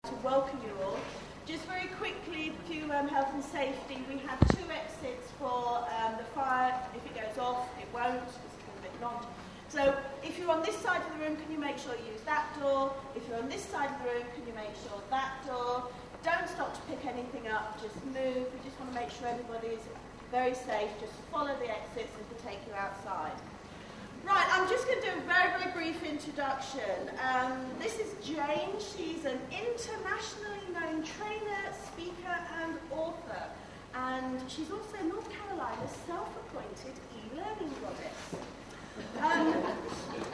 To welcome you all. Just very quickly to health and safety, we have 2 exits for the fire. If it goes off, it won't, because it's a bit long. So if you're on this side of the room, can you make sure you use that door? If you're on this side of the room, can you make sure that door? Don't stop to pick anything up, just move. We just want to make sure everybody is very safe. Just follow the exits as we take you outside. Right, I'm just going to do a very, very brief introduction. This is Jane. She's an internationally known trainer, speaker, and author. And she's also North Carolina's self-appointed e-learning goddess.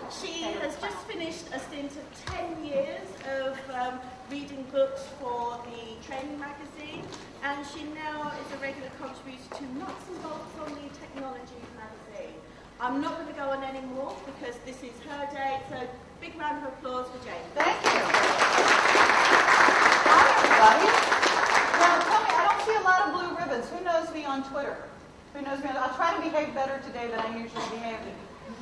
She has just finished a stint of 10 years of reading books for the training magazine. And she now is a regular contributor to Nuts and Bolts on the Technology magazine. I'm not going to go on anymore because this is her day, so big round of applause for Jane. Thank you. Hi, everybody. Now, tell me, I don't see a lot of blue ribbons. Who knows me on Twitter? Who knows me? I'll try to behave better today than I usually behave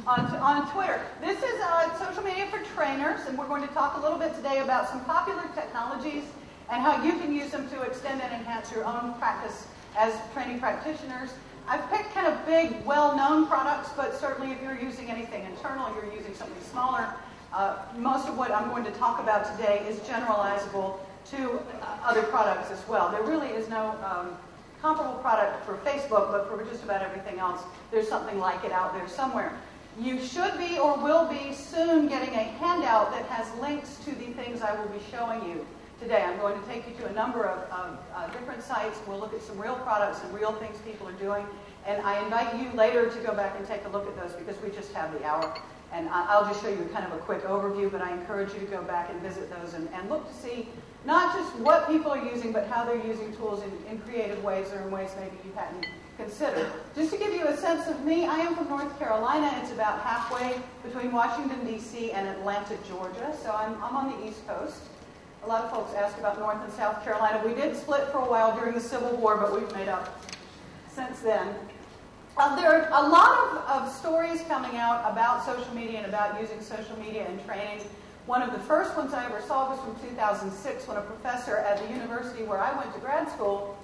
on Twitter. This is social media for trainers, and we're going to talk a little bit today about some popular technologies and how you can use them to extend and enhance your own practice as training practitioners. I've picked kind of big, well-known products, but certainly if you're using anything internal, you're using something smaller, most of what I'm going to talk about today is generalizable to other products as well. There really is no comparable product for Facebook, but for just about everything else, there's something like it out there somewhere. You should be or will be soon getting a handout that has links to the things I will be showing you today. I'm going to take you to a number of different sites. We'll look at some real products and real things people are doing. And I invite you later to go back and take a look at those because we just have the hour. And I'll just show you kind of a quick overview, but I encourage you to go back and visit those and look to see not just what people are using, but how they're using tools in creative ways or in ways maybe you hadn't considered. Just to give you a sense of me, I am from North Carolina. It's about halfway between Washington, D.C. and Atlanta, Georgia. So I'm on the East Coast. A lot of folks ask about North and South Carolina. We did split for a while during the Civil War, but we've made up since then. There are a lot of stories coming out about social media and about using social media in training. One of the first ones I ever saw was from 2006 when a professor at the university where I went to grad school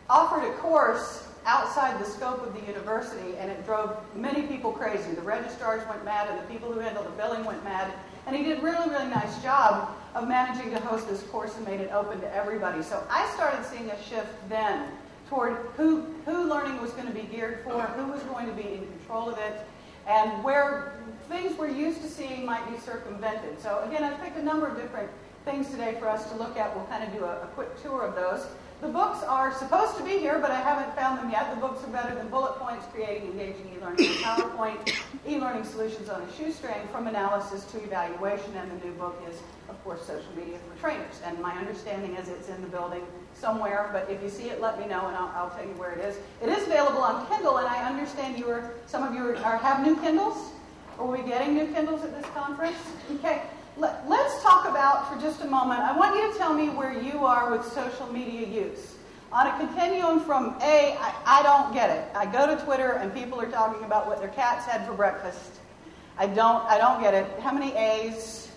offered a course outside the scope of the university, and it drove many people crazy. The registrars went mad, and the people who handled the billing went mad. And he did a really, really nice job of managing to host this course and made it open to everybody. So I started seeing a shift then toward who learning was going to be geared for, who was going to be in control of it, and where things we're used to seeing might be circumvented. So again, I've picked a number of different things today for us to look at. We'll kind of do a quick tour of those. The books are supposed to be here, but I haven't found them yet. The books are better than bullet points, creating engaging e-learning in PowerPoint, e-learning solutions on a shoestring, from analysis to evaluation, and the new book is, of course, social media for trainers. And my understanding is it's in the building somewhere, but if you see it, let me know, and I'll tell you where it is. It is available on Kindle, and I understand some of you have new Kindles. Are we getting new Kindles at this conference? Okay. Let's talk about, for just a moment, I want you to tell me where you are with social media use. On a continuum from A, I don't get it. I go to Twitter and people are talking about what their cats had for breakfast. I don't get it. How many A's?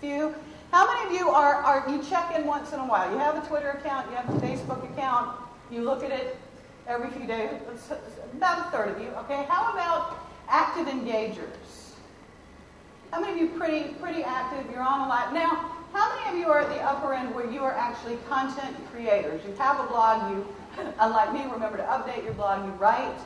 Few. How many of you you check in once in a while? You have a Twitter account, you have a Facebook account, you look at it every few days. About a third of you, okay? How about active engagers? How many of you pretty active? You're on a lot. Now, how many of you are at the upper end where you are actually content creators? You have a blog, you, unlike me, remember to update your blog, you write,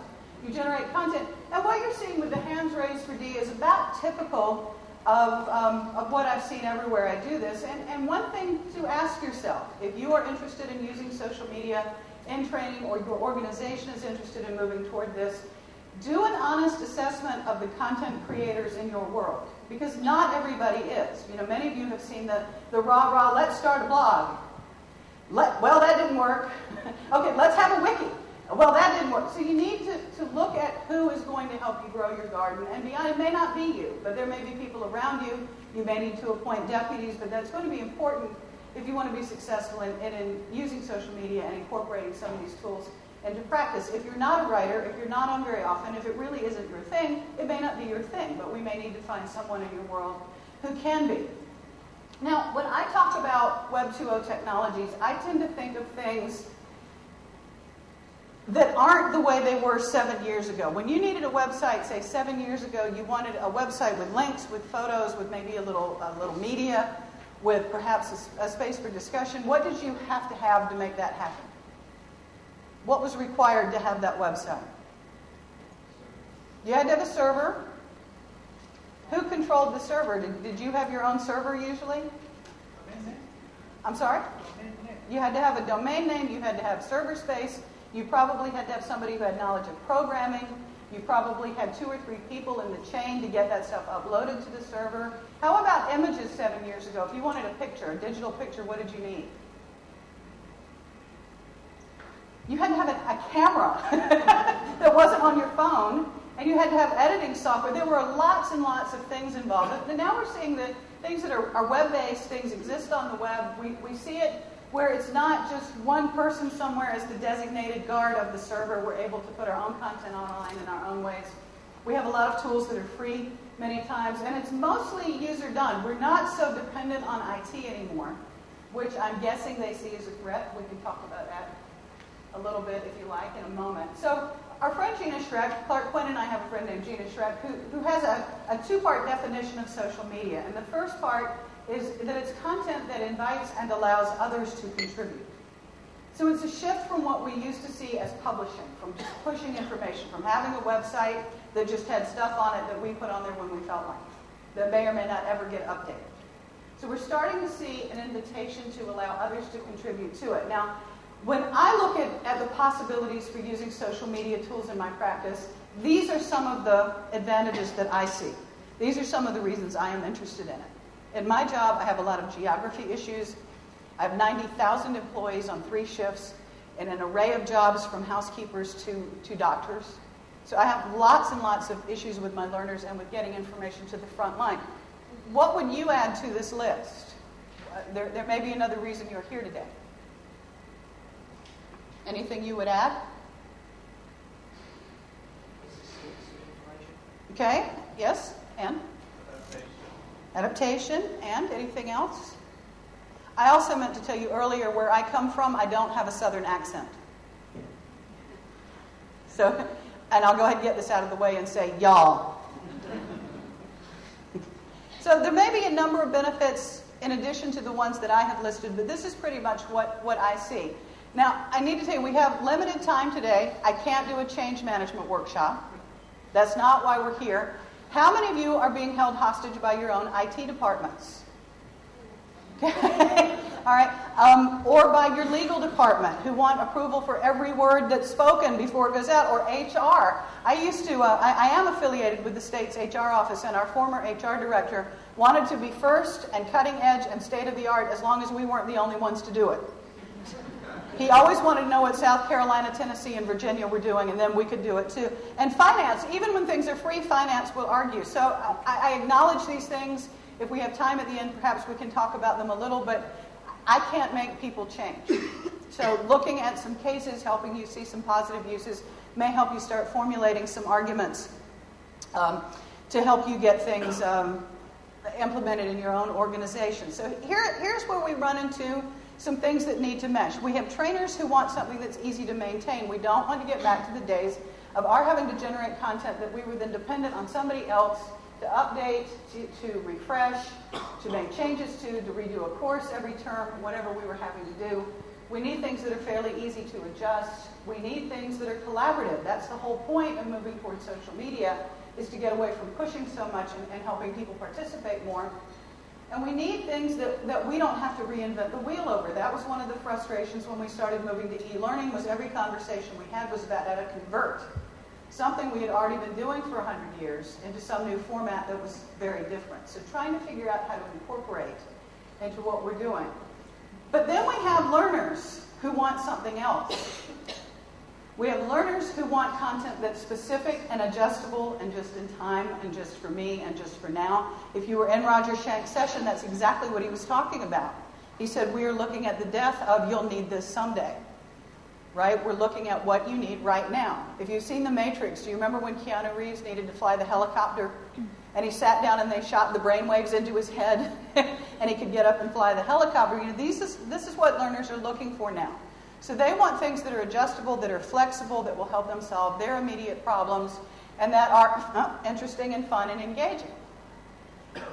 you generate content. And what you're seeing with the hands raised for D is about typical of what I've seen everywhere I do this. And one thing to ask yourself, if you are interested in using social media in training or your organization is interested in moving toward this, do an honest assessment of the content creators in your world, because not everybody is. You know, many of you have seen the rah-rah, let's start a blog. Well, that didn't work. Okay, let's have a wiki. Well, that didn't work. So you need to look at who is going to help you grow your garden and beyond. It may not be you, but there may be people around you. You may need to appoint deputies, but that's going to be important if you want to be successful in using social media and incorporating some of these tools into practice. If you're not a writer, if you're not on very often, if it really isn't your thing, it may not be your thing, but we may need to find someone in your world who can be. Now, when I talk about Web 2.0 technologies, I tend to think of things that aren't the way they were 7 years ago. When you needed a website, say 7 years ago, you wanted a website with links, with photos, with maybe a little media, with perhaps a space for discussion. What did you have to make that happen? What was required to have that website? You had to have a server. Who controlled the server? Did you have your own server usually? I'm sorry? You had to have a domain name. You had to have server space. You probably had to have somebody who had knowledge of programming. You probably had 2 or 3 people in the chain to get that stuff uploaded to the server. How about images 7 years ago? If you wanted a picture, a digital picture, what did you need? You had to have a camera that wasn't on your phone, and you had to have editing software. There were lots and lots of things involved. And now we're seeing that things that are web-based, things exist on the web. We see it where it's not just one person somewhere as the designated guard of the server. We're able to put our own content online in our own ways. We have a lot of tools that are free many times, and it's mostly user-done. We're not so dependent on IT anymore, which I'm guessing they see as a threat. We can talk about that a little bit, if you like, in a moment. So our friend Gina Schreck, Clark Quinn and I have a friend named Gina Schreck, who has a 2-part definition of social media. And the first part is that it's content that invites and allows others to contribute. So it's a shift from what we used to see as publishing, from just pushing information, from having a website that just had stuff on it that we put on there when we felt like, that may or may not ever get updated. So we're starting to see an invitation to allow others to contribute to it. Now, when I look at the possibilities for using social media tools in my practice, these are some of the advantages that I see. These are some of the reasons I am interested in it. In my job, I have a lot of geography issues. I have 90,000 employees on 3 shifts and an array of jobs from housekeepers to doctors. So I have lots and lots of issues with my learners and with getting information to the front line. What would you add to this list? There may be another reason you're here today. Anything you would add? Okay, yes, and? Adaptation, and anything else? I also meant to tell you earlier, where I come from, I don't have a southern accent. So, and I'll go ahead and get this out of the way and say, y'all. So there may be a number of benefits in addition to the ones that I have listed, but this is pretty much what I see. Now, I need to tell you, we have limited time today. I can't do a change management workshop. That's not why we're here. How many of you are being held hostage by your own IT departments? Okay. All right. Or by your legal department, who want approval for every word that's spoken before it goes out, or HR. I am affiliated with the state's HR office, and our former HR director wanted to be first and cutting edge and state of the art as long as we weren't the only ones to do it. He always wanted to know what South Carolina, Tennessee, and Virginia were doing, and then we could do it too. And finance, even when things are free, finance will argue. So I acknowledge these things. If we have time at the end, perhaps we can talk about them a little, but I can't make people change. So looking at some cases, helping you see some positive uses, may help you start formulating some arguments to help you get things implemented in your own organization. So here's where we run into some things that need to mesh. We have trainers who want something that's easy to maintain. We don't want to get back to the days of our having to generate content that we were then dependent on somebody else to update, to refresh, to make changes to redo a course every term, whatever we were having to do. We need things that are fairly easy to adjust. We need things that are collaborative. That's the whole point of moving towards social media, is to get away from pushing so much and helping people participate more. And we need things that we don't have to reinvent the wheel over. That was one of the frustrations when we started moving to e-learning, was every conversation we had was about how to convert something we had already been doing for 100 years into some new format that was very different. So trying to figure out how to incorporate into what we're doing. But then we have learners who want something else. We have learners who want content that's specific and adjustable and just in time and just for me and just for now. If you were in Roger Shank's session, that's exactly what he was talking about. He said, we are looking at the death of you'll need this someday. Right? We're looking at what you need right now. If you've seen The Matrix, do you remember when Keanu Reeves needed to fly the helicopter? And he sat down and they shot the brainwaves into his head. and he could get up and fly the helicopter. You know, this is what learners are looking for now. So they want things that are adjustable, that are flexible, that will help them solve their immediate problems, and that are interesting and fun and engaging.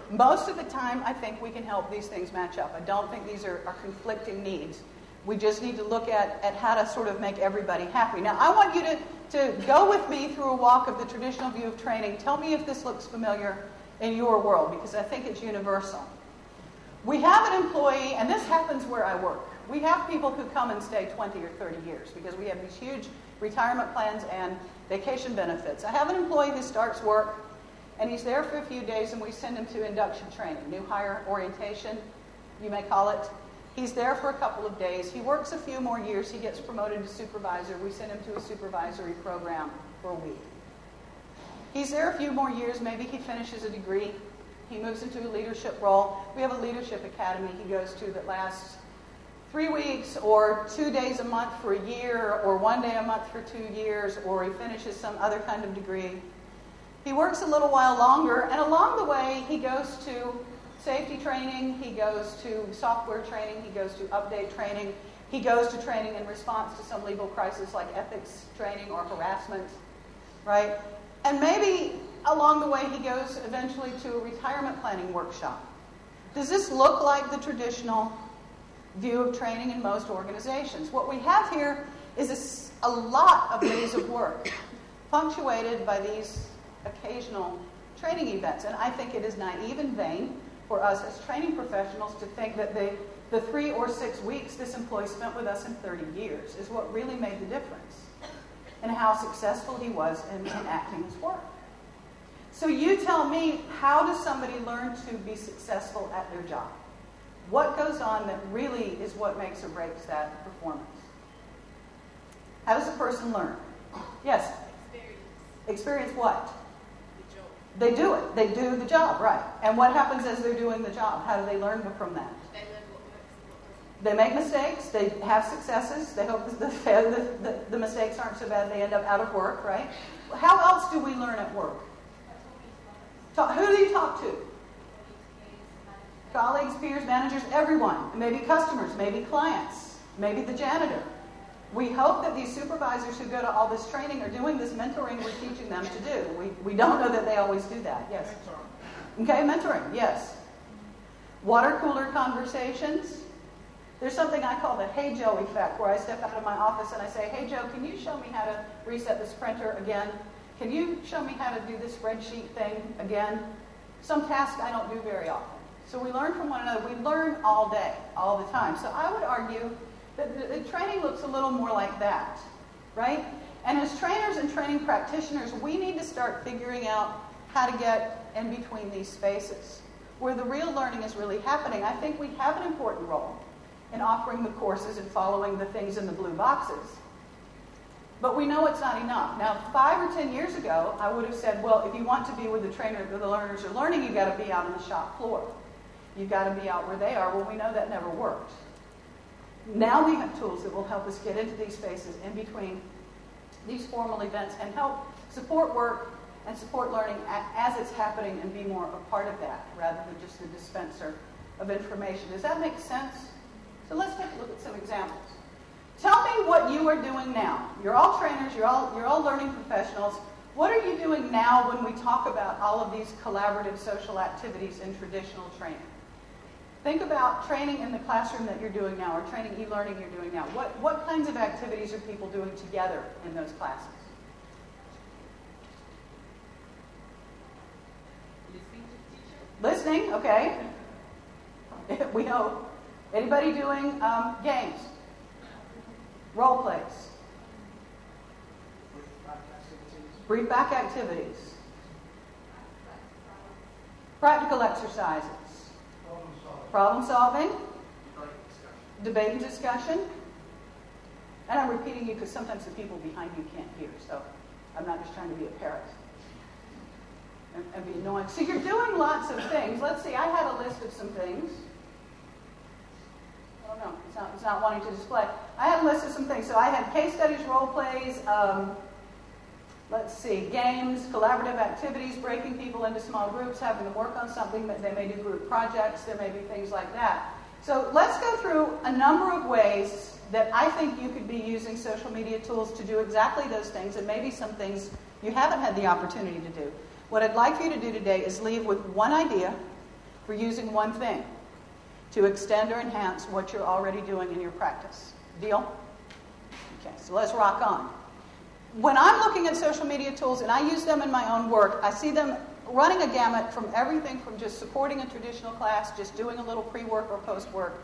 Most of the time, I think we can help these things match up. I don't think these are conflicting needs. We just need to look at how to sort of make everybody happy. Now, I want you to go with me through a walk of the traditional view of training. Tell me if this looks familiar in your world, because I think it's universal. We have an employee, and this happens where I work. We have people who come and stay 20 or 30 years because we have these huge retirement plans and vacation benefits. I have an employee who starts work, and he's there for a few days, and we send him to induction training, new hire orientation, you may call it. He's there for a couple of days. He works a few more years. He gets promoted to supervisor. We send him to a supervisory program for a week. He's there a few more years. Maybe he finishes a degree. He moves into a leadership role. We have a leadership academy he goes to that lasts 3 weeks or 2 days a month for a year or 1 day a month for 2 years, or he finishes some other kind of degree. He works a little while longer, and along the way he goes to safety training, he goes to software training, he goes to update training, he goes to training in response to some legal crisis like ethics training or harassment, right? And maybe along the way he goes eventually to a retirement planning workshop. Does this look like the traditional view of training in most organizations? What we have here is a lot of days of work punctuated by these occasional training events. And I think it is naive and vain for us as training professionals to think that the 3 or 6 weeks this employee spent with us in 30 years is what really made the difference in how successful he was in enacting his work. So you tell me, how does somebody learn to be successful at their job? What goes on that really is what makes or breaks that performance? How does a person learn? Yes? Experience what? They do it. They do the job, right. And what happens as they're doing the job? How do they learn from that? They learn what works. They make mistakes. They have successes. They hope that the mistakes aren't so bad they end up out of work, right? How else do we learn at work? Who do you talk to? Colleagues, peers, managers, everyone. Maybe customers, maybe clients, maybe the janitor. We hope that these supervisors who go to all this training are doing this mentoring we're teaching them to do. We don't know that they always do that. Yes? Okay, mentoring, yes. Water cooler conversations. There's something I call the Hey Joe effect, where I step out of my office and I say, Hey Joe, can you show me how to reset this printer again? Can you show me how to do this spreadsheet thing again? Some task I don't do very often. So we learn from one another. We learn all day, all the time. So I would argue that the training looks a little more like that, right? And as trainers and training practitioners, we need to start figuring out how to get in between these spaces where the real learning is really happening. I think we have an important role in offering the courses and following the things in the blue boxes. But we know it's not enough. Now, 5 or 10 years ago, I would have said, well, if you want to be where the trainer, where the learners are learning, you've got to be out on the shop floor. You've got to be out where they are. Well, we know that never worked. Now we have tools that will help us get into these spaces in between these formal events and help support work and support learning as it's happening and be more a part of that rather than just the dispenser of information. Does that make sense? So let's take a look at some examples. Tell me what you are doing now. You're all trainers, you're all learning professionals. What are you doing now when we talk about all of these collaborative social activities in traditional training? Think about training in the classroom that you're doing now, or training e-learning you're doing now. What kinds of activities are people doing together in those classes? Listening, okay. We hope. Anybody doing games? Role plays? Brief back activities. Practical exercises. Problem solving. Debate and discussion. And I'm repeating you because sometimes the people behind you can't hear, so I'm not just trying to be a parrot and be annoying. So you're doing lots of things. Let's see, I had a list of some things. Oh no, it's not wanting to display. I had a list of some things. So I had case studies, role plays, Let's see, games, collaborative activities, breaking people into small groups, having them work on something. That they may do group projects. There may be things like that. So let's go through a number of ways that I think you could be using social media tools to do exactly those things, and maybe some things you haven't had the opportunity to do. What I'd like for you to do today is leave with one idea for using one thing to extend or enhance what you're already doing in your practice. Deal? Okay, so let's rock on. When I'm looking at social media tools, and I use them in my own work, I see them running a gamut from everything from just supporting a traditional class, just doing a little pre-work or post-work,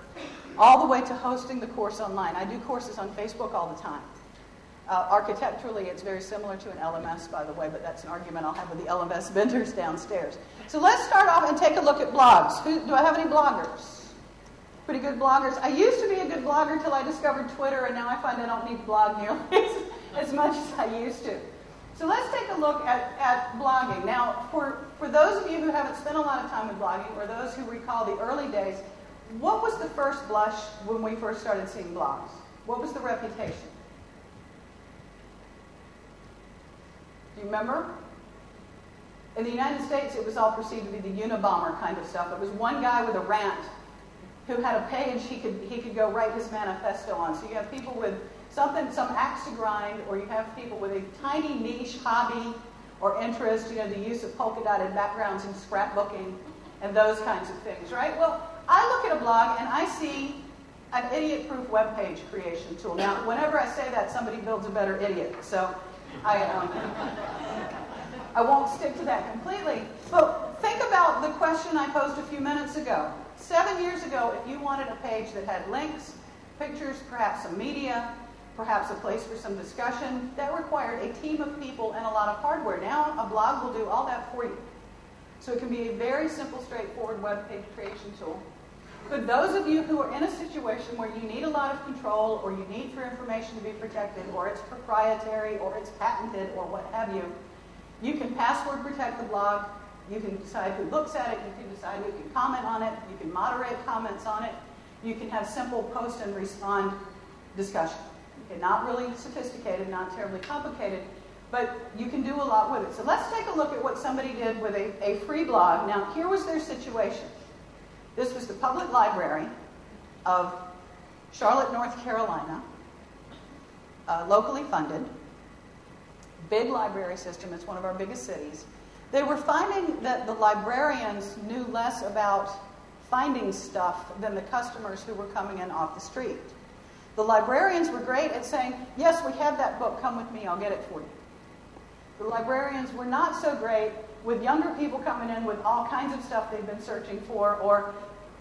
all the way to hosting the course online. I do courses on Facebook all the time. Architecturally, it's very similar to an LMS, by the way, but that's an argument I'll have with the LMS vendors downstairs. So let's start off and take a look at blogs. Do I have any bloggers? Pretty good bloggers. I used to be a good blogger till I discovered Twitter, and now I find I don't need to blog nearly as much as I used to. So let's take a look at blogging. Now, for those of you who haven't spent a lot of time with blogging, or those who recall the early days, what was the first blush when we first started seeing blogs? What was the reputation? Do you remember? In the United States, it was all perceived to be the Unabomber kind of stuff. It was one guy with a rant who had a page he could go write his manifesto on. So you have people with some axe to grind, or you have people with a tiny niche hobby or interest, the use of polka-dotted backgrounds in scrapbooking and those kinds of things, right? Well, I look at a blog and I see an idiot-proof web page creation tool. Now, whenever I say that, somebody builds a better idiot. So I won't stick to that completely. But think about the question I posed a few minutes ago. 7 years ago, if you wanted a page that had links, pictures, perhaps some media, perhaps a place for some discussion, that required a team of people and a lot of hardware. Now, a blog will do all that for you. So it can be a very simple, straightforward web page creation tool. But those of you who are in a situation where you need a lot of control, or you need for information to be protected, or it's proprietary, or it's patented, or what have you, you can password protect the blog. You can decide who looks at it. You can decide who can comment on it. You can moderate comments on it. You can have simple post and respond discussion. Okay, not really sophisticated, not terribly complicated, but you can do a lot with it. So let's take a look at what somebody did with a free blog. Now, here was their situation. This was the public library of Charlotte, North Carolina, locally funded, big library system. It's one of our biggest cities. They were finding that the librarians knew less about finding stuff than the customers who were coming in off the street. The librarians were great at saying, yes, we have that book, come with me, I'll get it for you. The librarians were not so great with younger people coming in with all kinds of stuff they'd been searching for, or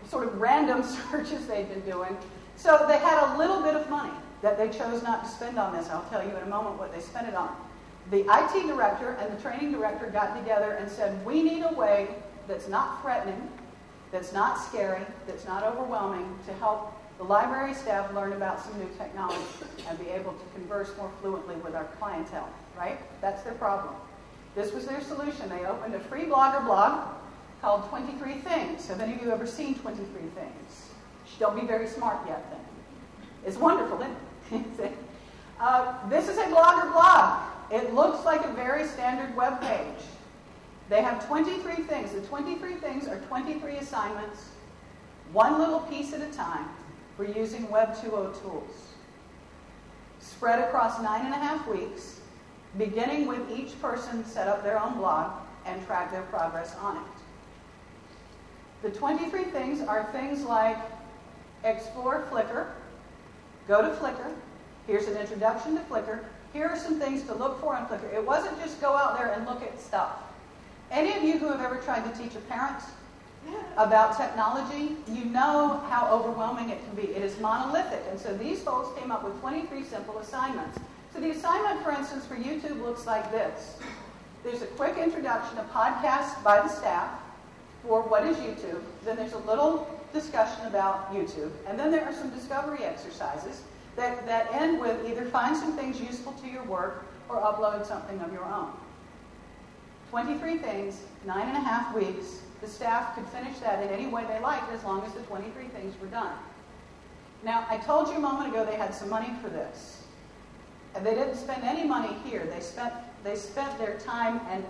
sort of random searches they'd been doing. So they had a little bit of money that they chose not to spend on this. I'll tell you in a moment what they spent it on. The IT director and the training director got together and said, we need a way that's not threatening, that's not scary, that's not overwhelming, to help the library staff learn about some new technology and be able to converse more fluently with our clientele, right? That's their problem. This was their solution. They opened a free blogger blog called 23 Things. Have any of you ever seen 23 Things? Don't be very smart yet, then. It's wonderful, isn't it? This is a blogger blog. It looks like a very standard web page. They have 23 things. The 23 things are 23 assignments, one little piece at a time, for using Web 2.0 tools. Spread across 9.5 weeks, beginning with each person set up their own blog and track their progress on it. The 23 things are things like explore Flickr, go to Flickr, here's an introduction to Flickr, here are some things to look for on Flickr. It wasn't just go out there and look at stuff. Any of you who have ever tried to teach a parent about technology, you know how overwhelming it can be. It is monolithic. And so these folks came up with 23 simple assignments. So the assignment, for instance, for YouTube looks like this. There's a quick introduction, a podcast by the staff for what is YouTube. Then there's a little discussion about YouTube. And then there are some discovery exercises that end with either find some things useful to your work or upload something of your own. 23 things, 9.5 weeks. The staff could finish that in any way they liked as long as the 23 things were done. Now, I told you a moment ago they had some money for this. And they didn't spend any money here. They spent They spent their time and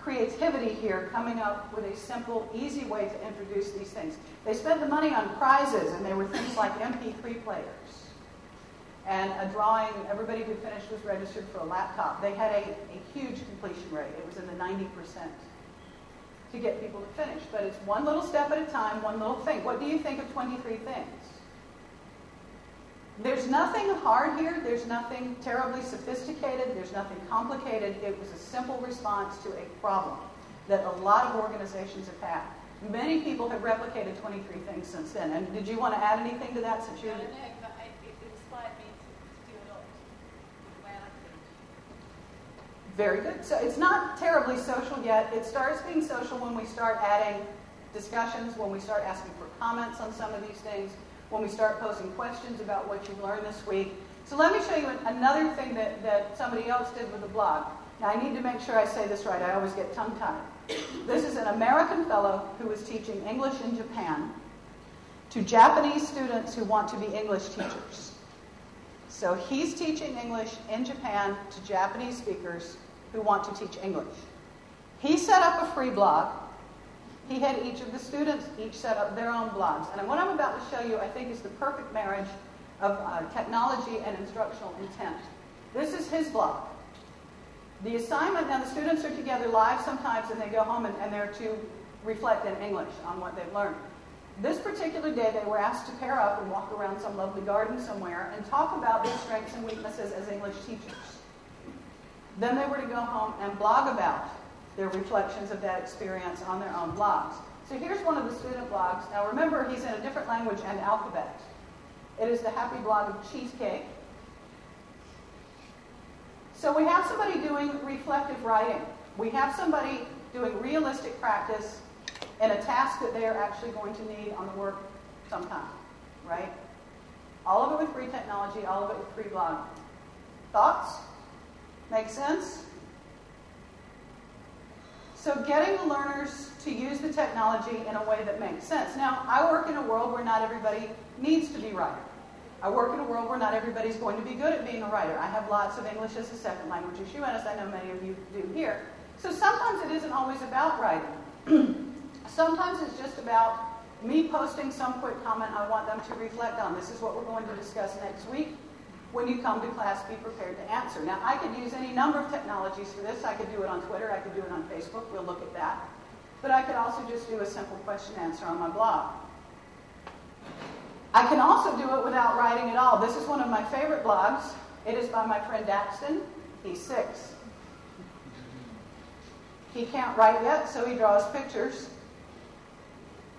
creativity here coming up with a simple, easy way to introduce these things. They spent the money on prizes, and they were things like MP3 players. And a drawing, everybody who finished was registered for a laptop. They had a huge completion rate. It was in the 90% to get people to finish. But it's one little step at a time, one little thing. What do you think of 23 things? There's nothing hard here. There's nothing terribly sophisticated. There's nothing complicated. It was a simple response to a problem that a lot of organizations have had. Many people have replicated 23 things since then. And did you want to add anything to that since you're... No, but it inspired me to do a lot the way I think. Very good. So it's not terribly social yet. It starts being social when we start adding discussions, when we start asking for comments on some of these things, when we start posing questions about what you've learned this week. So let me show you another thing that somebody else did with the blog. Now, I need to make sure I say this right. I always get tongue-tied. This is an American fellow who is teaching English in Japan to Japanese students who want to be English teachers. So he's teaching English in Japan to Japanese speakers who want to teach English. He set up a free blog. He had each of the students each set up their own blogs. And what I'm about to show you, I think, is the perfect marriage of technology and instructional intent. This is his blog. The assignment, now the students are together live sometimes, and they go home and they're to reflect in English on what they've learned. This particular day, they were asked to pair up and walk around some lovely garden somewhere and talk about their strengths and weaknesses as English teachers. Then they were to go home and blog about their reflections of that experience on their own blogs. So here's one of the student blogs. Now remember, he's in a different language and alphabet. It is the happy blog of cheesecake. So we have somebody doing reflective writing. We have somebody doing realistic practice in a task that they are actually going to need on the work sometime, right? All of it with free technology, all of it with free blog. Thoughts? Make sense? So getting the learners to use the technology in a way that makes sense. Now, I work in a world where not everybody needs to be a writer. I work in a world where not everybody's going to be good at being a writer. I have lots of English as a second language issue, and as I know many of you do here. So sometimes it isn't always about writing. Sometimes it's just about me posting some quick comment I want them to reflect on. This is what we're going to discuss next week. When you come to class, be prepared to answer. Now, I could use any number of technologies for this. I could do it on Twitter. I could do it on Facebook. We'll look at that. But I could also just do a simple question answer on my blog. I can also do it without writing at all. This is one of my favorite blogs. It is by my friend Daxton. He's 6. He can't write yet, so he draws pictures,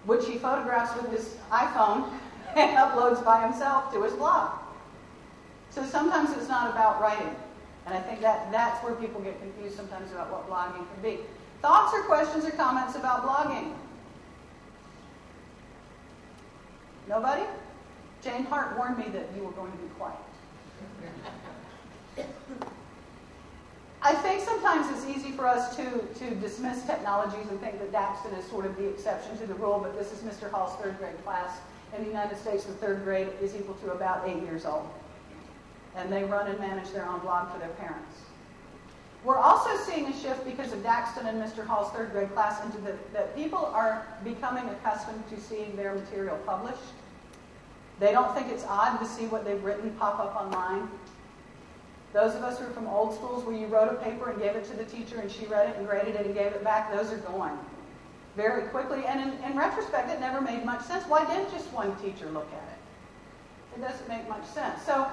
which he photographs with his iPhone and uploads by himself to his blog. So sometimes it's not about writing. And I think that's where people get confused sometimes about what blogging can be. Thoughts or questions or comments about blogging? Nobody? Jane Hart warned me that you were going to be quiet. I think sometimes it's easy for us to dismiss technologies and think that Daxton is sort of the exception to the rule, but this is Mr. Hall's 3rd grade class. In the United States, the 3rd grade is equal to about 8 years old. And they run and manage their own blog for their parents. We're also seeing a shift because of Daxton and Mr. Hall's 3rd grade class into that people are becoming accustomed to seeing their material published. They don't think it's odd to see what they've written pop up online. Those of us who are from old schools where you wrote a paper and gave it to the teacher and she read it and graded it and gave it back, those are going very quickly. And in retrospect, it never made much sense. Why didn't just one teacher look at it? It doesn't make much sense. So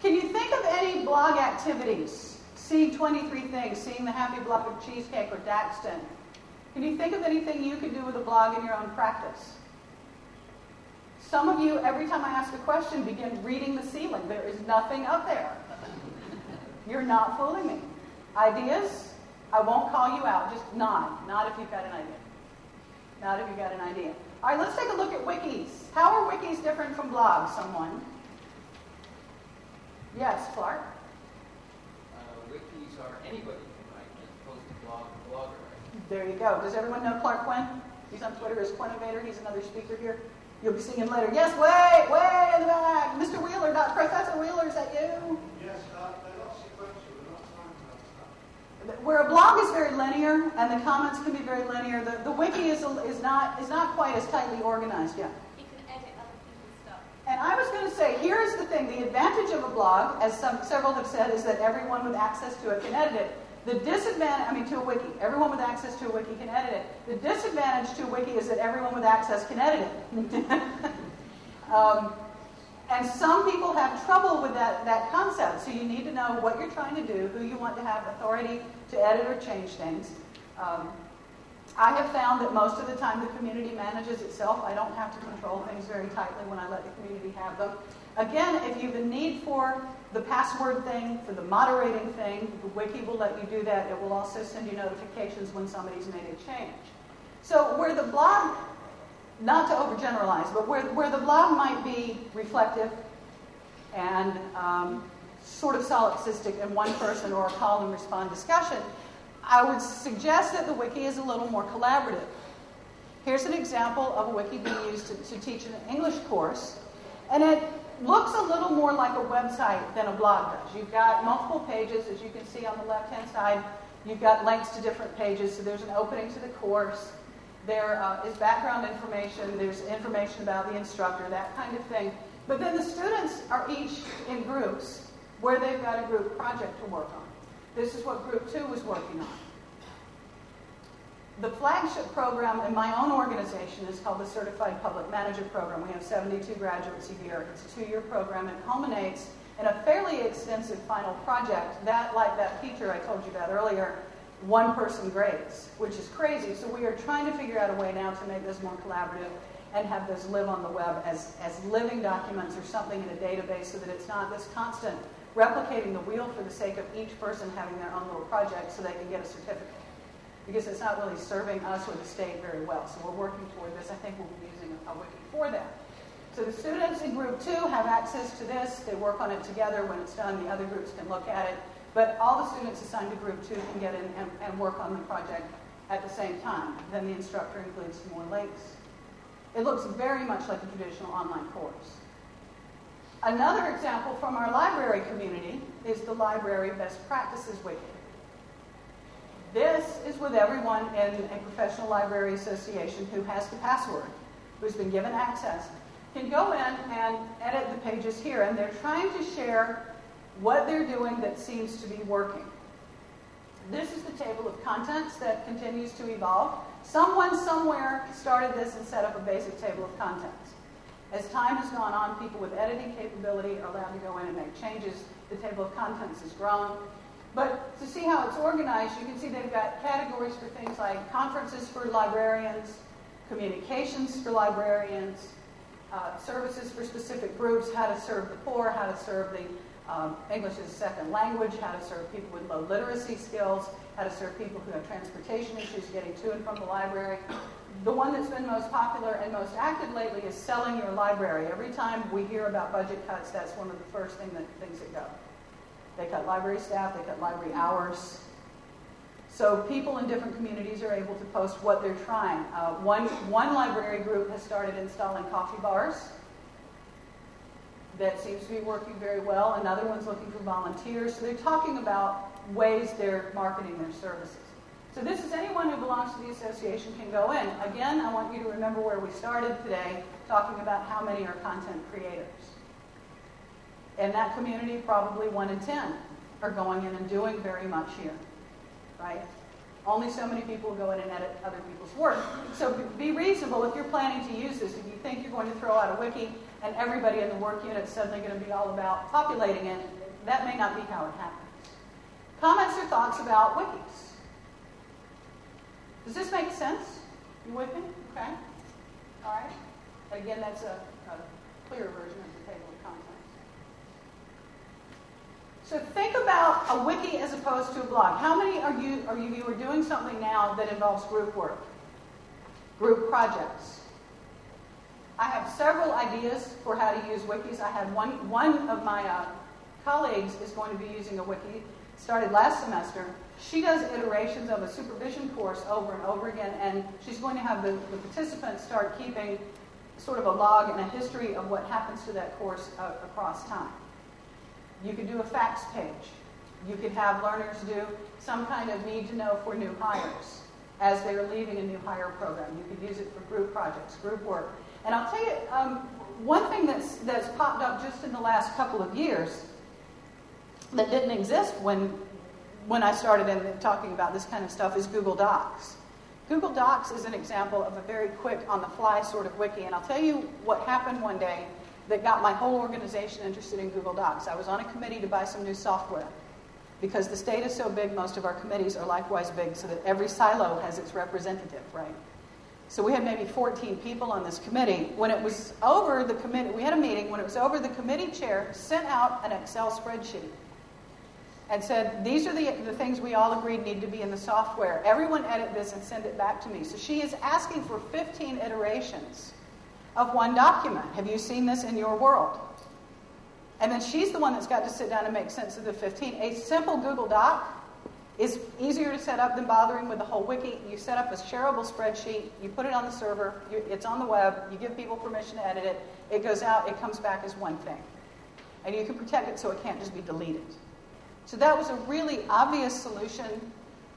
can you think of any blog activities? Seeing 23 things, seeing the happy blog of cheesecake or Daxton. Can you think of anything you could do with a blog in your own practice? Some of you, every time I ask a question, begin reading the ceiling. There is nothing up there. You're not fooling me. Ideas? I won't call you out. Just nod. Nod if you've got an idea. Nod if you've got an idea. All right, let's take a look at wikis. How are wikis different from blogs? Someone? Yes, Clark? Wikis are anybody can write, as opposed to blogger. There you go. Does everyone know Clark Quinn? He's on Twitter as Quinn Invader. He's another speaker here. You'll be seeing him later. Yes, way in the back. Mr. Wheeler, Professor Wheeler, is that you? Yes, they're not sequential. They're not time-lapse stuff. Where a blog is very linear and the comments can be very linear, the wiki is not quite as tightly organized yet. You can edit other people's stuff. And I was going to say, here's the thing. The advantage of a blog, as several have said, is that everyone with access to it can edit it. The disadvantage, to a wiki, everyone with access to a wiki can edit it. The disadvantage to a wiki is that everyone with access can edit it. And some people have trouble with that concept. So you need to know what you're trying to do, who you want to have authority to edit or change things. I have found that most of the time the community manages itself. I don't have to control things very tightly when I let the community have them. Again, if you have a need for the password thing, for the moderating thing, the wiki will let you do that. It will also send you notifications when somebody's made a change. So where the blog, not to overgeneralize, but where the blog might be reflective and sort of solipsistic in one person or a call and respond discussion, I would suggest that the wiki is a little more collaborative. Here's an example of a wiki being used to teach an English course, and it looks a little more like a website than a blog does. You've got multiple pages, as you can see on the left-hand side. You've got links to different pages, so there's an opening to the course. There is background information. There's information about the instructor, that kind of thing. But then the students are each in groups where they've got a group project to work on. This is what Group 2 was working on. The flagship program in my own organization is called the Certified Public Manager Program. We have 72 graduates a year. It's a 2-year program. It culminates in a fairly extensive final project that, like that feature I told you about earlier, one-person grades, which is crazy. So we are trying to figure out a way now to make this more collaborative and have those live on the web as living documents or something in a database so that it's not this constant replicating the wheel for the sake of each person having their own little project so they can get a certificate. Because it's not really serving us or the state very well. So we're working toward this. I think we'll be using a wiki for that. So the students in Group 2 have access to this. They work on it together. When it's done, the other groups can look at it. But all the students assigned to Group 2 can get in and work on the project at the same time. Then the instructor includes some more links. It looks very much like a traditional online course. Another example from our library community is the Library Best Practices Wiki. This is with everyone in a professional library association who has the password, who's been given access, can go in and edit the pages here, and they're trying to share what they're doing that seems to be working. This is the table of contents that continues to evolve. Someone somewhere started this and set up a basic table of contents. As time has gone on, people with editing capability are allowed to go in and make changes. The table of contents has grown. But to see how it's organized, you can see they've got categories for things like conferences for librarians, communications for librarians, services for specific groups, how to serve the poor, how to serve the English as a second language, how to serve people with low literacy skills, how to serve people who have transportation issues getting to and from the library. The one that's been most popular and most active lately is selling your library. Every time we hear about budget cuts, that's one of the first things that go. They cut library staff, they cut library hours. So people in different communities are able to post what they're trying. One library group has started installing coffee bars. That seems to be working very well. Another one's looking for volunteers. So they're talking about ways they're marketing their services. So this is anyone who belongs to the association can go in. Again, I want you to remember where we started today, talking about how many are content creators. In that community, probably 1 in 10 are going in and doing very much here, right? Only so many people will go in and edit other people's work. So be reasonable if you're planning to use this. If you think you're going to throw out a wiki and everybody in the work unit is suddenly going to be all about populating it, that may not be how it happens. Comments or thoughts about wikis? Does this make sense? You with me? Okay. All right. Again, that's a clearer version of the table of contents. So think about a wiki as opposed to a blog. How many are you are doing something now that involves group work, group projects? I have several ideas for how to use wikis. I had one of my colleagues is going to be using a wiki. Started last semester. She does iterations of a supervision course over and over again, and she's going to have the participants start keeping sort of a log and a history of what happens to that course across time. You could do a facts page. You could have learners do some kind of need to know for new hires as they are leaving a new hire program. You could use it for group projects, group work. And I'll tell you, one thing that's popped up just in the last couple of years that didn't exist when I started talking about this kind of stuff is Google Docs. Google Docs is an example of a very quick, on-the-fly sort of wiki. And I'll tell you what happened one day that got my whole organization interested in Google Docs. I was on a committee to buy some new software. Because the state is so big, most of our committees are likewise big, so that every silo has its representative, right? So we had maybe 14 people on this committee. When it was over, the committee, we had a meeting. When it was over, the committee chair sent out an Excel spreadsheet and said, these are the things we all agreed need to be in the software. Everyone edit this and send it back to me. So she is asking for 15 iterations of one document. Have you seen this in your world? And then she's the one that's got to sit down and make sense of the 15. A simple Google Doc is easier to set up than bothering with the whole wiki. You set up a shareable spreadsheet, you put it on the server, it's on the web, you give people permission to edit it, it goes out, it comes back as one thing. And you can protect it so it can't just be deleted. So that was a really obvious solution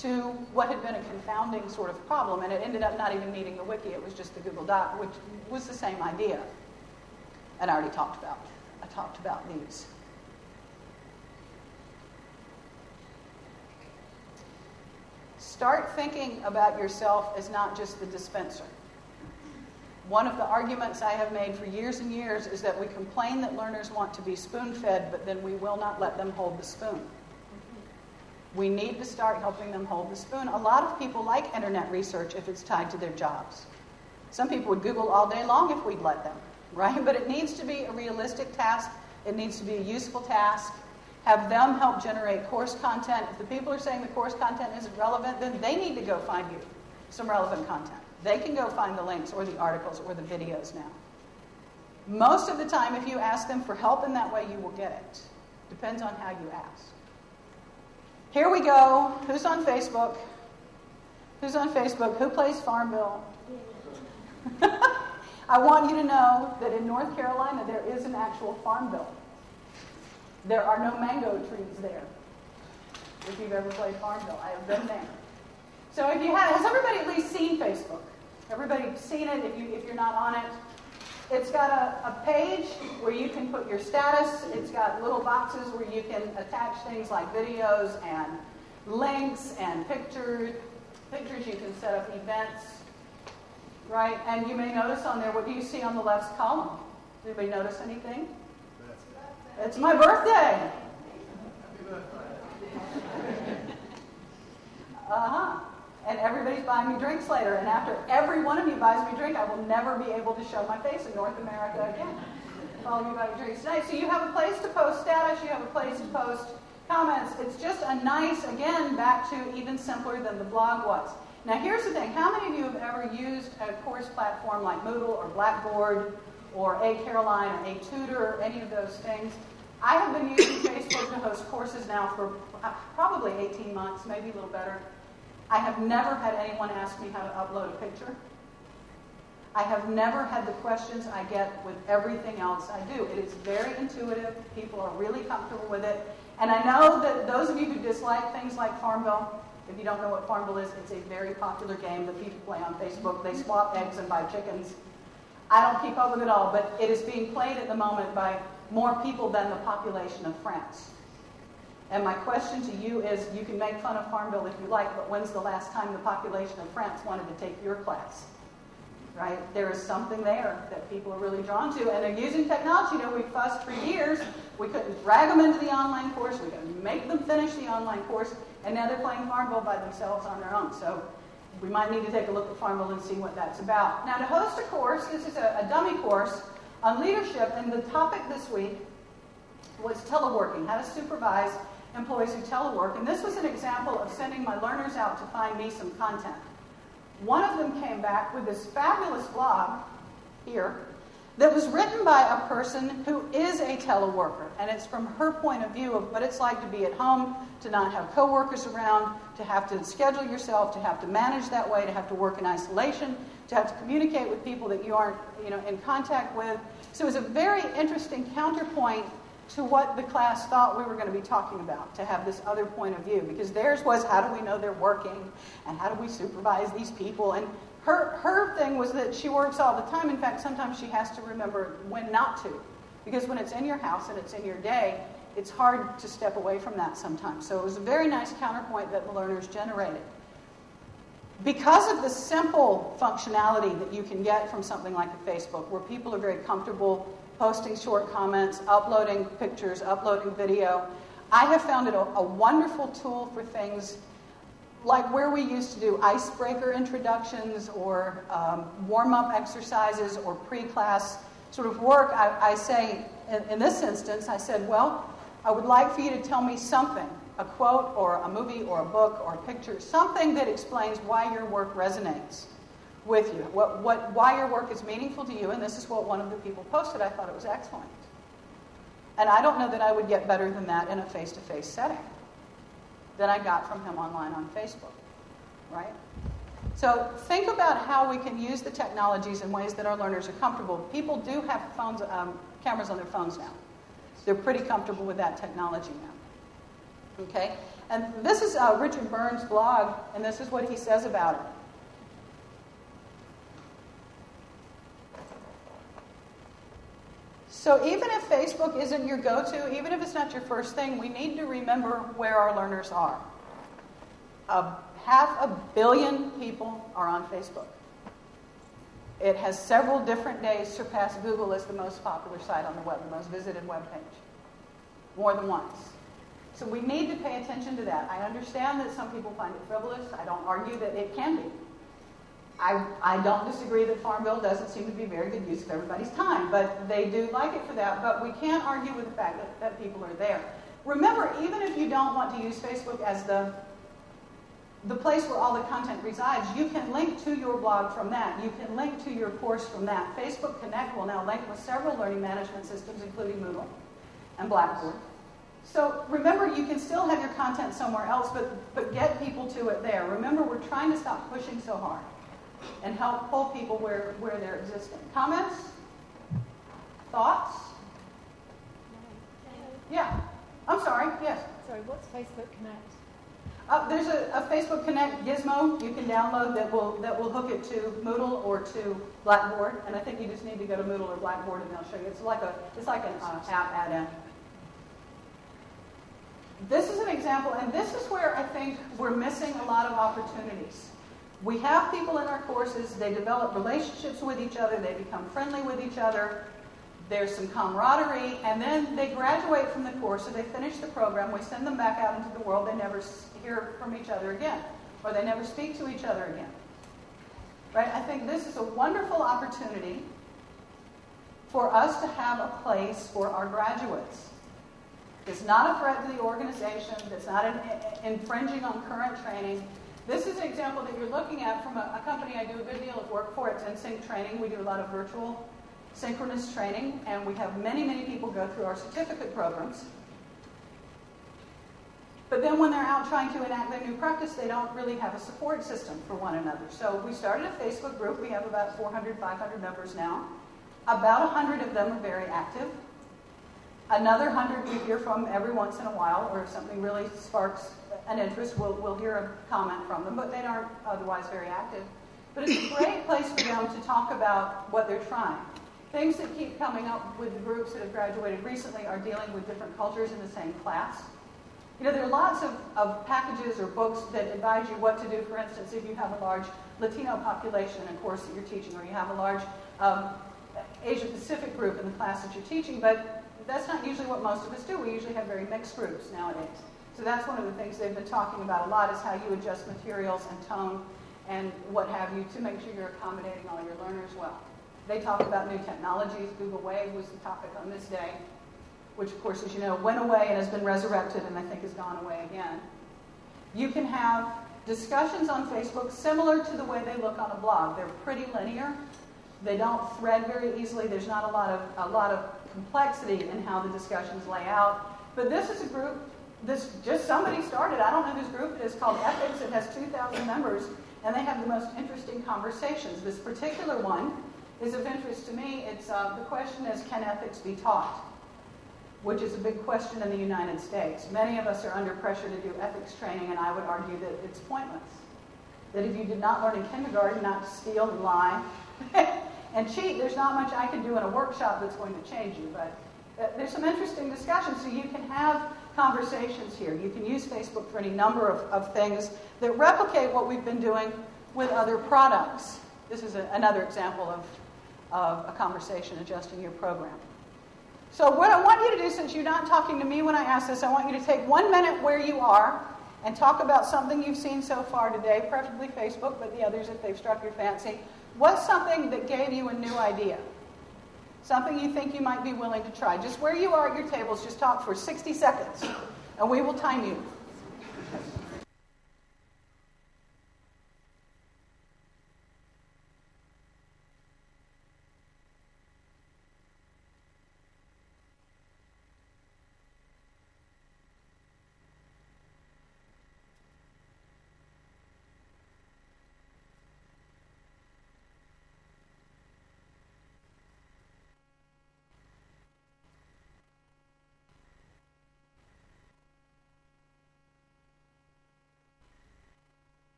to what had been a confounding sort of problem, and it ended up not even needing the wiki, it was just the Google Doc, which was the same idea. And I already talked about these. Start thinking about yourself as not just the dispenser. One of the arguments I have made for years and years is that we complain that learners want to be spoon-fed, but then we will not let them hold the spoon. We need to start helping them hold the spoon. A lot of people like internet research if it's tied to their jobs. Some people would Google all day long if we'd let them, right? But it needs to be a realistic task. It needs to be a useful task. Have them help generate course content. If the people are saying the course content isn't relevant, then they need to go find you some relevant content. They can go find the links or the articles or the videos now. Most of the time, if you ask them for help in that way, you will get it. Depends on how you ask. Here we go. Who's on Facebook? Who's on Facebook? Who plays Farmville? I want you to know that in North Carolina, there is an actual Farmville. There are no mango trees there. If you've ever played Farmville, I have been there. So if you have, has everybody at least seen Facebook? Everybody seen it if you're not on it? It's got a page where you can put your status. It's got little boxes where you can attach things like videos and links and pictures. You can set up events, right? And you may notice on there, what do you see on the left column? Does anybody notice anything? It's my birthday. And everybody's buying me drinks later. And after every one of you buys me a drink, I will never be able to show my face in North America again. All of you buy me drinks tonight. So you have a place to post status. You have a place to post comments. It's just a nice, again, back to even simpler than the blog was. Now here's the thing. How many of you have ever used a course platform like Moodle or Blackboard or A-Caroline or A-Tutor or any of those things? I have been using Facebook to host courses now for probably 18 months, maybe a little better. I have never had anyone ask me how to upload a picture. I have never had the questions I get with everything else I do. It is very intuitive. People are really comfortable with it. And I know that those of you who dislike things like Farmville, if you don't know what Farmville is, it's a very popular game that people play on Facebook. They swap eggs and buy chickens. I don't keep up with it all, but it is being played at the moment by more people than the population of France. And my question to you is, you can make fun of Farmville if you like, but when's the last time the population of France wanted to take your class? Right? There is something there that people are really drawn to, and they're using technology. You know, we fussed for years. We couldn't drag them into the online course. We couldn't make them finish the online course, and now they're playing Farmville by themselves on their own. So we might need to take a look at Farmville and see what that's about. Now, to host a course, this is a dummy course on leadership, and the topic this week was teleworking, how to supervise employees who telework. And this was an example of sending my learners out to find me some content. One of them came back with this fabulous blog here that was written by a person who is a teleworker. And it's from her point of view of what it's like to be at home, to not have coworkers around, to have to schedule yourself, to have to manage that way, to have to work in isolation, to have to communicate with people that you aren't, in contact with. So it was a very interesting counterpoint to what the class thought we were going to be talking about, to have this other point of view. Because theirs was, how do we know they're working? And how do we supervise these people? And her thing was that she works all the time. In fact, sometimes she has to remember when not to. Because when it's in your house and it's in your day, it's hard to step away from that sometimes. So it was a very nice counterpoint that the learners generated. Because of the simple functionality that you can get from something like a Facebook, where people are very comfortable posting short comments, uploading pictures, uploading video, I have found it a wonderful tool for things like where we used to do icebreaker introductions or warm-up exercises or pre-class sort of work. I say, in this instance, I said, well, I would like for you to tell me something, a quote or a movie or a book or a picture, something that explains why your work resonates with you, why your work is meaningful to you, and this is what one of the people posted. I thought it was excellent. And I don't know that I would get better than that in a face-to-face setting than I got from him online on Facebook, right? So think about how we can use the technologies in ways that our learners are comfortable. People do have phones, cameras on their phones now. They're pretty comfortable with that technology now. Okay? And this is Richard Burns' blog, and this is what he says about it. So even if Facebook isn't your go-to, even if it's not your first thing, we need to remember where our learners are. 500 million people are on Facebook. It has several different days surpassed Google as the most popular site on the web, the most visited web page, more than once. So we need to pay attention to that. I understand that some people find it frivolous. I don't argue that it can be. I don't disagree that Farm Bill doesn't seem to be very good use of everybody's time, but they do like it for that. But we can't argue with the fact that people are there. Remember, even if you don't want to use Facebook as the place where all the content resides, you can link to your blog from that. You can link to your course from that. Facebook Connect will now link with several learning management systems, including Moodle and Blackboard. So remember, you can still have your content somewhere else, but get people to it there. Remember, we're trying to stop pushing so hard and help pull people where they're existing. Comments? Thoughts? Yeah. I'm sorry. Yes. Sorry, what's Facebook Connect? There's a Facebook Connect gizmo you can download that will hook it to Moodle or to Blackboard, and I think you just need to go to Moodle or Blackboard and they'll show you. It's like an app add-in. This is an example, and this is where I think we're missing a lot of opportunities. We have people in our courses, they develop relationships with each other, they become friendly with each other, there's some camaraderie, and then they graduate from the course, or they finish the program, we send them back out into the world, they never hear from each other again, or they never speak to each other again. Right? I think this is a wonderful opportunity for us to have a place for our graduates. It's not a threat to the organization, it's not infringing on current training. This is an example that you're looking at from a company I do a good deal of work for. It's InSync Training. We do a lot of virtual synchronous training, and we have many, many people go through our certificate programs. But then when they're out trying to enact their new practice, they don't really have a support system for one another. So we started a Facebook group. We have about 400, 500 members now. About 100 of them are very active. Another 100 we hear from every once in a while, or if something really sparks an interest, we'll hear a comment from them, but they aren't otherwise very active. But it's a great place for them to talk about what they're trying. Things that keep coming up with the groups that have graduated recently are dealing with different cultures in the same class. You know, there are lots of packages or books that advise you what to do. For instance, if you have a large Latino population in a course that you're teaching, or you have a large Asia Pacific group in the class that you're teaching, but that's not usually what most of us do. We usually have very mixed groups nowadays. So that's one of the things they've been talking about a lot, is how you adjust materials and tone and what have you to make sure you're accommodating all your learners well. They talk about new technologies. Google Wave was the topic on this day, which, of course, as you know, went away and has been resurrected and I think has gone away again. You can have discussions on Facebook similar to the way they look on a blog. They're pretty linear. They don't thread very easily. There's not a lot of complexity in how the discussions lay out. But this is a group, just somebody started. I don't know whose group it is, called Ethics. It has 2,000 members, and they have the most interesting conversations. This particular one is of interest to me. It's the question is, can ethics be taught? which is a big question in the United States. Many of us are under pressure to do ethics training, and I would argue that it's pointless. That if you did not learn in kindergarten not to steal and lie and cheat, there's not much I can do in a workshop that's going to change you. But there's some interesting discussions, so you can have conversations here. You can use Facebook for any number of things that replicate what we've been doing with other products. This is another example of a conversation adjusting your program. So what I want you to do, since you're not talking to me when I ask this, I want you to take 1 minute where you are and talk about something you've seen so far today, preferably Facebook, but the others if they've struck your fancy. What's something that gave you a new idea? Something you think you might be willing to try. Just where you are at your tables, just talk for 60 seconds, and we will time you.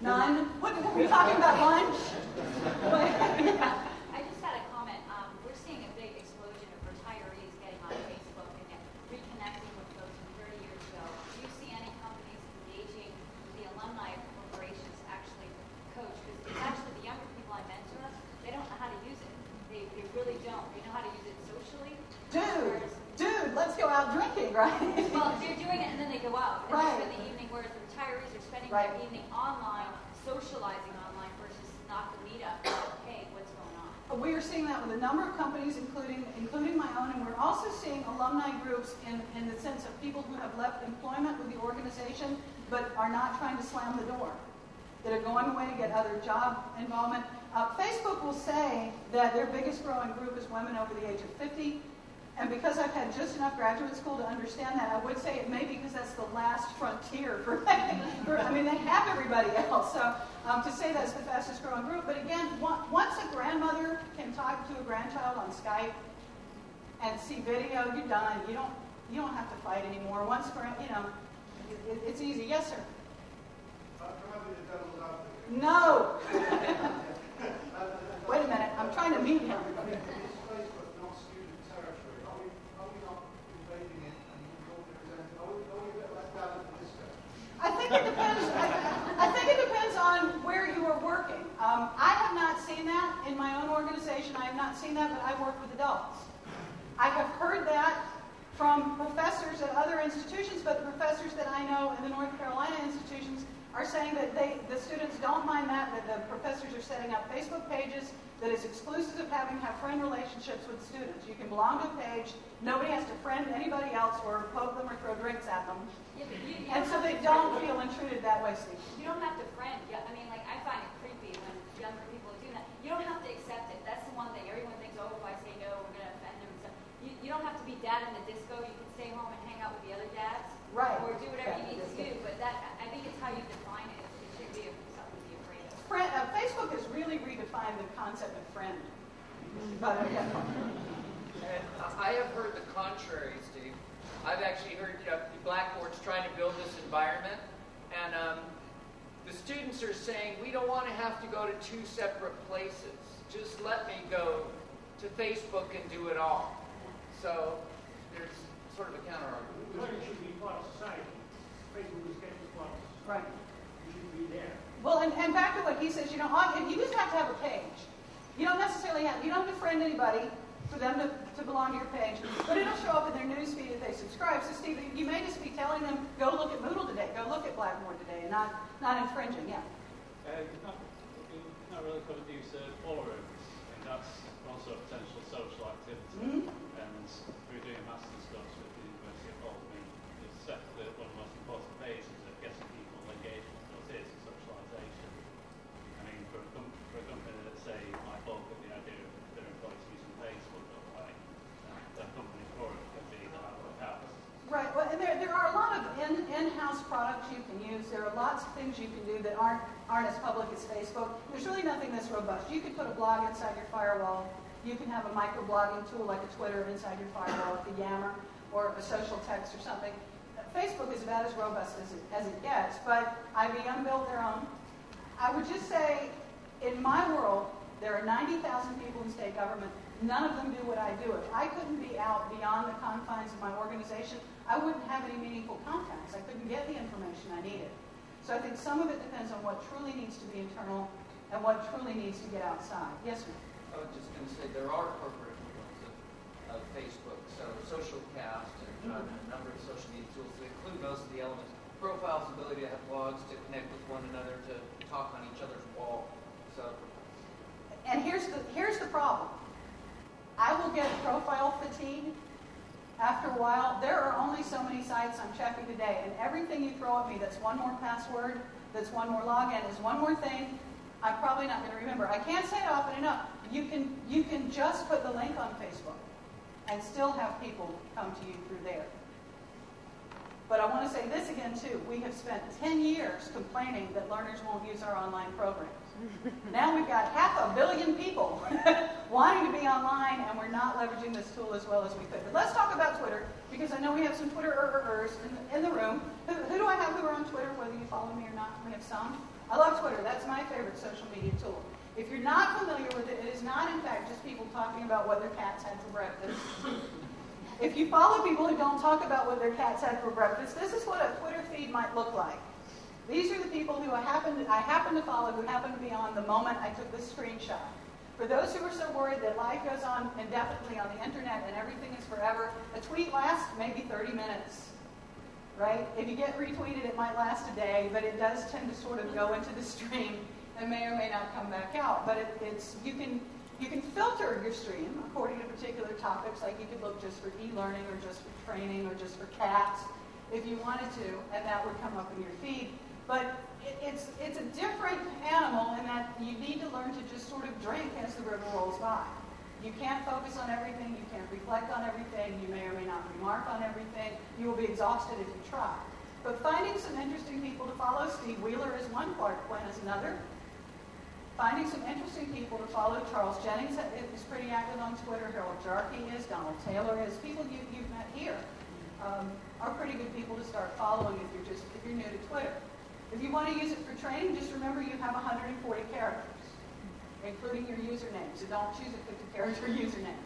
None? What were we talking about, lunch? I just had a comment. We're seeing a big explosion of retirees getting on Facebook and reconnecting with folks from 30 years ago. Do you see any companies engaging the alumni corporations to actually coach? Because it's actually the younger people I mentor, they don't know how to use it. They really don't. They know how to use it socially. Dude, let's go out drinking, right? Well, they're doing it and then they go out. And right. they spend the evening, whereas the retirees are spending right. their evening online, socializing online versus not the meetup. Hey, what's going on? We are seeing that with a number of companies, including my own, and we're also seeing alumni groups in the sense of people who have left employment with the organization but are not trying to slam the door, that are going away to get other job involvement. Facebook will say that their biggest growing group is women over the age of 50. And because I've had just enough graduate school to understand that, I would say it may be because that's the last frontier for I mean, they have everybody else. So to say that's the fastest growing group. But again, once a grandmother can talk to a grandchild on Skype and see video, you're done. You don't have to fight anymore. Once, it's easy. Yes, sir? No. Wait a minute. I'm trying to meet him. I think it depends on where you are working. I have not seen that in my own organization. I have not seen that, but I work with adults. I have heard that from professors at other institutions, but the professors that I know in the North Carolina institutions are saying that the students don't mind that the professors are setting up Facebook pages that is exclusive of having to have friend relationships with students. You can belong to a page. Nobody has to friend anybody else or poke them or throw drinks at them. Yeah, but you and so they don't feel intruded that way, Steve. You don't have to friend. I mean, like, I find it creepy when younger people are doing that. You don't have to accept it. That's the one thing. Everyone thinks, oh, if I say no, we're going to offend them and stuff. You don't have to be dad in the disco. You can stay home and hang out with the other dads. Right. Or do whatever you need to do. But that, I think it's how you define it. It should be define the concept of friend. But yeah. And I have heard the contrary, Steve. I've actually heard Blackboard's trying to build this environment, and the students are saying, we don't want to have to go to two separate places. Just let me go to Facebook and do it all. So there's sort of a counter-argument. Well, you should be part of society. Facebook is getting part of society. Right. You should be there. Well, and back to what he says, you just have to have a page. You don't necessarily you don't have to friend anybody for them to belong to your page, but it'll show up in their news feed if they subscribe. So, Steve, you may just be telling them, go look at Moodle today, go look at Blackboard today, and not infringing, yeah. You've not really covered the use of forums, and that's also a potential social activity. And through doing master's stuff with the University of Hull, it's set that one of the most important phases of getting people engaged with those is socialization. I mean, for a company that say might balk at the idea of their employees using Facebook or like that company forum can be about what happens. Right. Well, and there are a lot of in-house products you can use. There are lots of things you can do that aren't as public as Facebook. There's really nothing that's robust. You could put a blog inside your firewall. You can have a microblogging tool like a Twitter inside your firewall, like a Yammer or a social text or something. Facebook is about as robust as it gets, but IBM built their own. I would just say, in my world, there are 90,000 people in state government. None of them do what I do. If I couldn't be out beyond the confines of my organization, I wouldn't have any meaningful contacts. I couldn't get the information I needed. So I think some of it depends on what truly needs to be internal and what truly needs to get outside. Yes, ma'am? I was just going to say there are corporate equivalents of Facebook, so Socialcast and a number of social media tools that include most of the elements. Profiles, ability to have blogs, to connect with one another, to talk on each other's wall. So, and here's the problem. I will get profile fatigue after a while. There are only so many sites I'm checking today, and everything you throw at me that's one more password, that's one more login, is one more thing I'm probably not going to remember. I can't say it often enough. You can just put the link on Facebook and still have people come to you through there. But I want to say this again, too. We have spent 10 years complaining that learners won't use our online programs. Now we've got 500 million people wanting to be online, and we're not leveraging this tool as well as we could. But let's talk about Twitter, because I know we have some Twitter-ers in the room. Who do I have who are on Twitter, whether you follow me or not? We have some. I love Twitter. That's my favorite social media tool. If you're not familiar with it, it is not, in fact, just people talking about what their cats had for breakfast. If you follow people who don't talk about what their cats had for breakfast, this is what a Twitter feed might look like. These are the people who I happen to follow, who happen to be on the moment I took this screenshot. For those who are so worried that life goes on indefinitely on the internet and everything is forever, a tweet lasts maybe 30 minutes. Right? If you get retweeted, it might last a day, but it does tend to sort of go into the stream and may or may not come back out. But you can filter your stream according to particular topics, like you could look just for e-learning or just for training or just for cats if you wanted to, and that would come up in your feed. But it's a different animal in that you need to learn to just sort of drink as the river rolls by. You can't focus on everything. You can't reflect on everything. You may or may not remark on everything. You will be exhausted if you try. But finding some interesting people to follow, Steve Wheeler is one, Clark Quinn is another. Finding some interesting people to follow. Charles Jennings is pretty active on Twitter. Harold Jarkey is. Donald Taylor is. People you've met here are pretty good people to start following if you're new to Twitter. If you want to use it for training, just remember you have 140 characters, including your username. So don't choose a 50-character username.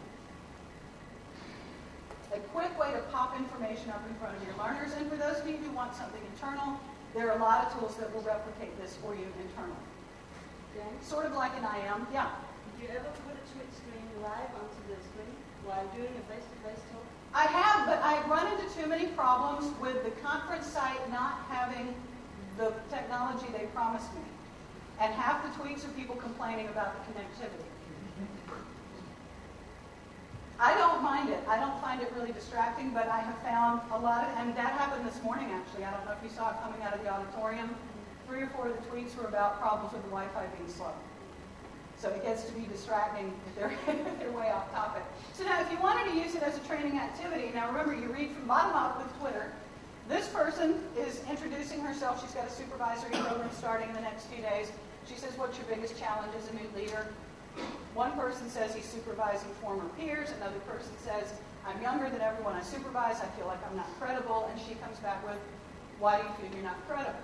A quick way to pop information up in front of your learners, and for those of you who want something internal, there are a lot of tools that will replicate this for you internally. Okay. Sort of like an IM, yeah. Did you ever put a Twitch stream live onto the screen while doing a face-to-face talk? I have, but I've run into too many problems with the conference site not having the technology they promised me. And half the tweets are people complaining about the connectivity. I don't mind it. I don't find it really distracting, but I have found a lot of, and that happened this morning actually. I don't know if you saw it coming out of the auditorium. 3 or 4 of the tweets were about problems with the Wi-Fi being slow. So it gets to be distracting if they're way off topic. So now if you wanted to use it as a training activity, now remember you read from bottom up with Twitter. This person is introducing herself. She's got a supervisory program starting in the next few days. She says, what's your biggest challenge as a new leader? One person says he's supervising former peers. Another person says, I'm younger than everyone I supervise. I feel like I'm not credible. And she comes back with, why do you feel you're not credible?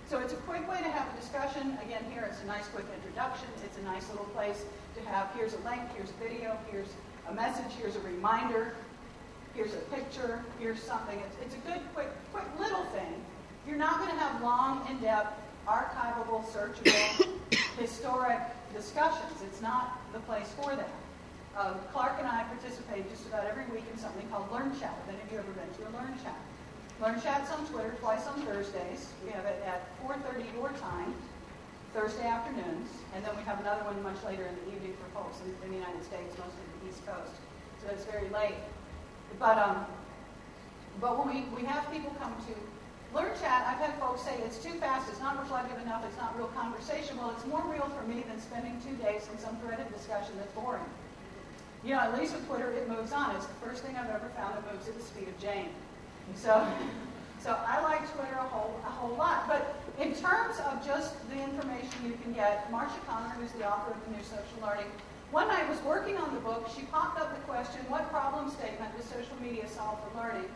So it's a quick way to have a discussion. Again, here it's a nice quick introduction. It's a nice little place to have, here's a link, here's a video, here's a message, here's a reminder, here's a picture, here's something. It's a good, quick little thing. You're not going to have long, in-depth, archivable, searchable, historic discussions. It's not the place for that. Clark and I participate just about every week in something called Learn Chat. Have any of you ever been to a Learn Chat? Learn Chat's on Twitter twice on Thursdays. We have it at 4:30 your time, Thursday afternoons, and then we have another one much later in the evening for folks in the United States, mostly the East Coast. So it's very late. But when we have people come to Learn Chat, I've had folks say it's too fast, it's not reflective enough, it's not real conversation. Well, it's more real for me than spending 2 days in some threaded discussion that's boring. You know, at least with Twitter, it moves on. It's the first thing I've ever found that moves at the speed of Jane. So I like Twitter a whole lot. But in terms of just the information you can get, Marcia Connor, who's the author of The New Social Learning, one night was working on the book. She popped up the question, what problem statement does social media solve for learning?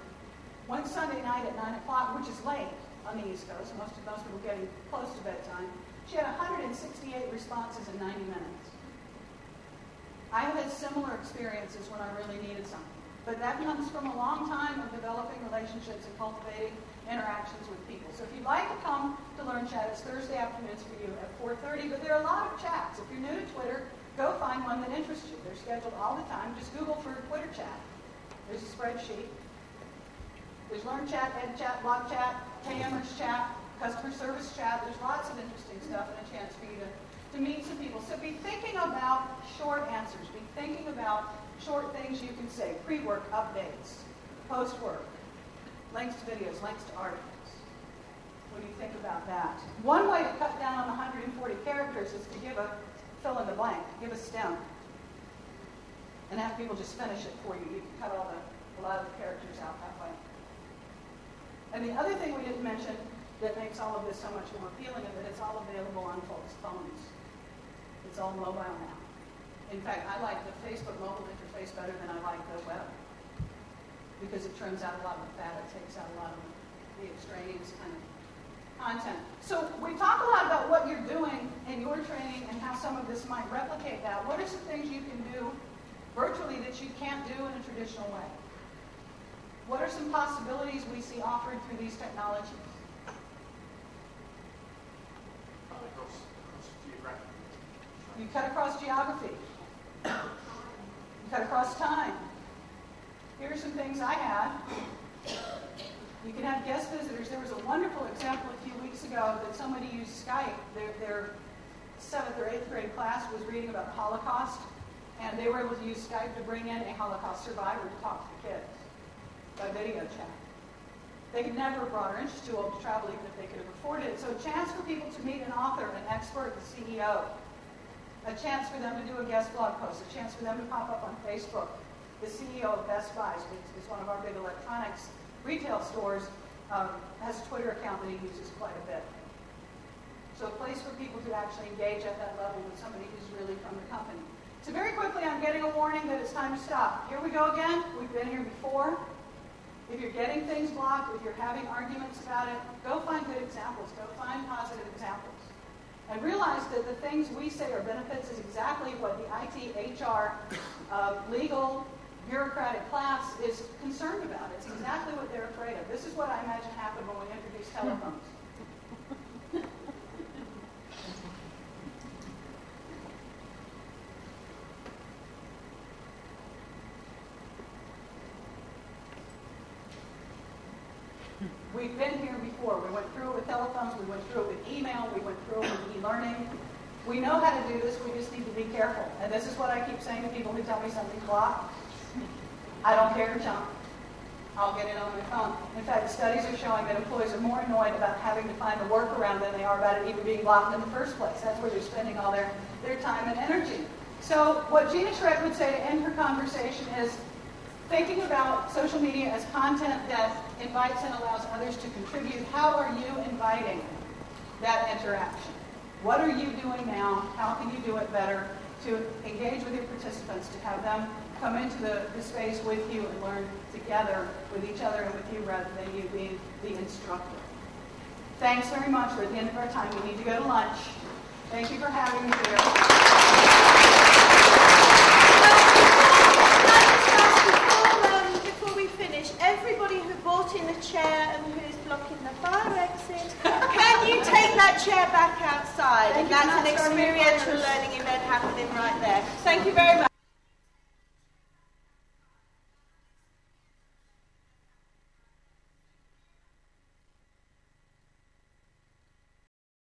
One Sunday night at 9 o'clock, which is late on the East Coast, most people getting close to bedtime, she had 168 responses in 90 minutes. I have had similar experiences when I really needed something. But that comes from a long time of developing relationships and cultivating interactions with people. So if you'd like to come to Learn Chat, it's Thursday afternoons for you at 4:30. But there are a lot of chats. If you're new to Twitter, go find one that interests you. They're scheduled all the time. Just Google for Twitter chat. There's a spreadsheet. There's Learn Chat, Ed Chat, Blog Chat, KMers Chat, Customer Service Chat. There's lots of interesting stuff and a chance for you to meet some people. So be thinking about short answers. Be thinking about short things you can say. Pre-work updates, post-work, links to videos, links to articles. What do you think about that? One way to cut down on 140 characters is to give a fill in the blank, give a stem, and have people just finish it for you. You can cut a lot of the characters out that way. And the other thing we didn't mention that makes all of this so much more appealing is that it's all available on folks' phones. It's all mobile now. In fact, I like the Facebook mobile interface better than I like the web because it trims out a lot of the fat. It takes out a lot of the extraneous kind of content. So we talk a lot about what you're doing in your training and how some of this might replicate that. What are some things you can do virtually that you can't do in a traditional way? What are some possibilities we see offered through these technologies? You cut across geography. You cut across time. Here are some things I had. You can have guest visitors. There was a wonderful example a few weeks ago that somebody used Skype. Their 7th or 8th grade class was reading about the Holocaust, and they were able to use Skype to bring in a Holocaust survivor to talk to the kids by video chat. They could never have brought her in. She's too old to travel even if they could have afforded it. So a chance for people to meet an author, an expert, the CEO. A chance for them to do a guest blog post. A chance for them to pop up on Facebook. The CEO of Best Buy is one of our big electronics retail stores, has a Twitter account that he uses quite a bit. So a place for people to actually engage at that level with somebody who's really from the company. So very quickly, I'm getting a warning that it's time to stop. Here we go again. We've been here before. If you're getting things blocked, if you're having arguments about it, go find good examples. Go find positive examples. And realize that the things we say are benefits is exactly what the IT, HR, legal, bureaucratic class is concerned about. It's exactly what they're afraid of. This is what I imagine happened when we introduced telephones. We've been here before. We went through it with telephones. We went through it with email. We went through it with e-learning. We know how to do this. We just need to be careful. And this is what I keep saying to people who tell me something's blocked. I don't care to jump. I'll get it on my phone. In fact, studies are showing that employees are more annoyed about having to find a workaround than they are about it even being blocked in the first place. That's where they're spending all their time and energy. So what Gina Schreck would say to end her conversation is thinking about social media as content that invites and allows others to contribute. How are you inviting that interaction? What are you doing now? How can you do it better? To engage with your participants, to have them come into the space with you and learn together with each other and with you rather than you being the instructor. Thanks very much. We're at the end of our time. We need to go to lunch. Thank you for having me here. Before we finish, everybody who bought in a chair and who's blocking the fire exit, can you take that chair back outside? And that's an experiential learning event happening right there. Thank you very much.